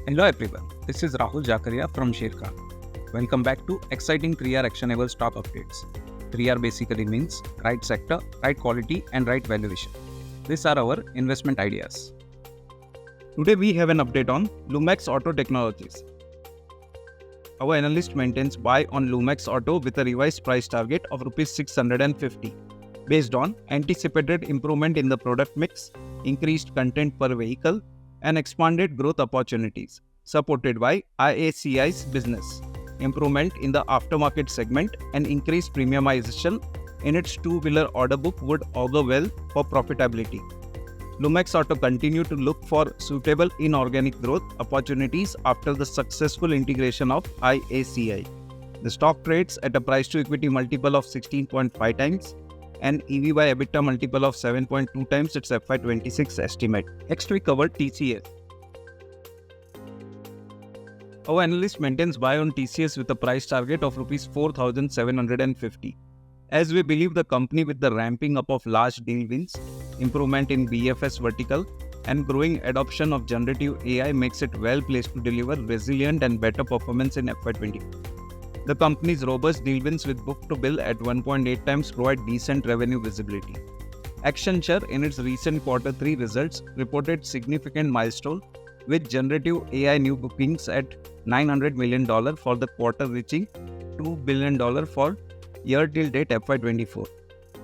Hello everyone, this is Rahul Jakaria from Sharekhan. Welcome back to exciting 3R actionable stock updates. 3R basically means right sector, right quality and right valuation. These are our investment ideas. Today we have an update on Lumax Auto Technologies. Our analyst maintains buy on Lumax Auto with a revised price target of Rs 650 based on anticipated improvement in the product mix, increased content per vehicle and expanded growth opportunities, supported by IACI's business, improvement in the aftermarket segment and increased premiumization in its two-wheeler order book would augur well for profitability. Lumax Auto continue to look for suitable inorganic growth opportunities after the successful integration of IACI. The stock trades at a price to equity multiple of 16.5 times and EV by EBITDA multiple of 7.2 times its FY26 estimate. Next we cover TCS. Our analyst maintains buy on TCS with a price target of Rs 4,750. As we believe the company with the ramping up of large deal wins, improvement in BFS vertical and growing adoption of generative AI makes it well placed to deliver resilient and better performance in FY24. The company's robust deal wins with book-to-bill at 1.8 times provide decent revenue visibility. Accenture in its recent Q3 results reported significant milestone with generative AI new bookings at $900 million for the quarter reaching $2 billion for year till date FY24.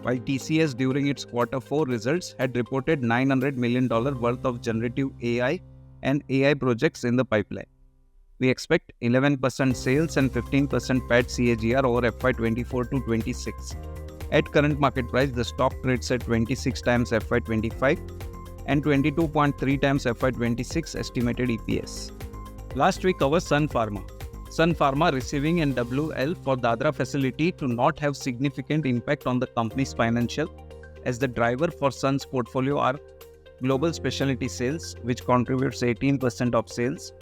While TCS during its Q4 results had reported $900 million worth of generative AI and AI projects in the pipeline. We expect 11% sales and 15% PAT CAGR over FY24 to 26. At current market price, the stock trades at 26 times FY25 and 22.3 times FY26 estimated EPS. Last week cover Sun Pharma. Sun Pharma receiving an WL for Dadra facility to not have significant impact on the company's financial, as the driver for Sun's portfolio are global specialty sales, which contributes 18% of sales,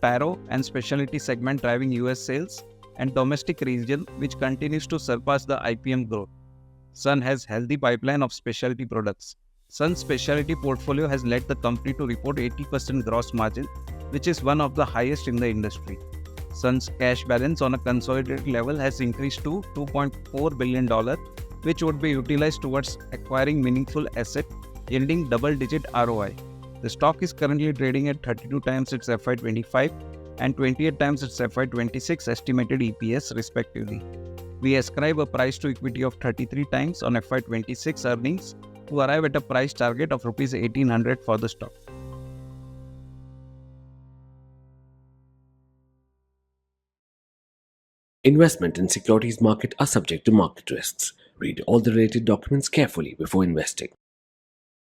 Paro and specialty segment driving US sales, and domestic region which continues to surpass the IPM growth. Sun has healthy pipeline of specialty products. Sun's specialty portfolio has led the company to report 80% gross margin, which is one of the highest in the industry. Sun's cash balance on a consolidated level has increased to $2.4 billion, which would be utilized towards acquiring meaningful asset, yielding double-digit ROI. The stock is currently trading at 32 times its FY25 and 28 times its FY26 estimated EPS respectively. We ascribe a price to equity of 33 times on FY26 earnings to arrive at a price target of Rs 1800 for the stock. Investment in securities market are subject to market risks. Read all the related documents carefully before investing.